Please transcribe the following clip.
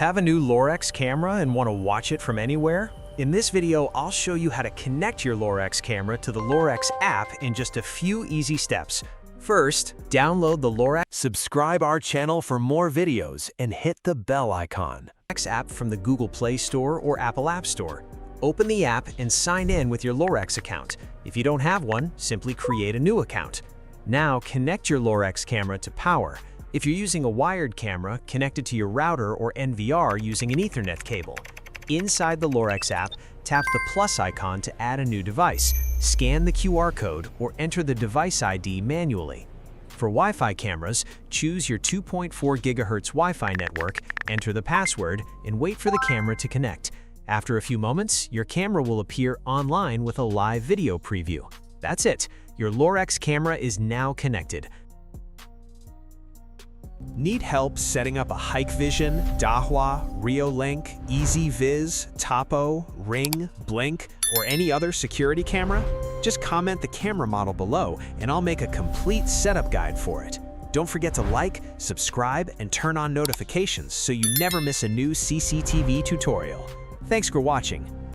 Have a new Lorex camera and want to watch it from anywhere? In this video, I'll show you how to connect your Lorex camera to the Lorex app in just a few easy steps. First, download the Lorex Subscribe our channel for more videos and hit the bell icon. app from the Google Play Store or Apple App Store. Open the app and sign in with your Lorex account. If you don't have one, simply create a new account. Now, connect your Lorex camera to power. If you're using a wired camera, connect it to your router or NVR using an Ethernet cable. Inside the Lorex app, tap the plus icon to add a new device. Scan the QR code or enter the device ID manually. For Wi-Fi cameras, choose your 2.4 GHz Wi-Fi network, enter the password, and wait for the camera to connect. After a few moments, your camera will appear online with a live video preview. That's it. Your Lorex camera is now connected. Need help setting up a Hikvision, Dahua, Reolink, EasyViz, Topo, Ring, Blink, or any other security camera? Just comment the camera model below and I'll make a complete setup guide for it. Don't forget to like, subscribe, and turn on notifications so you never miss a new CCTV tutorial. Thanks for watching.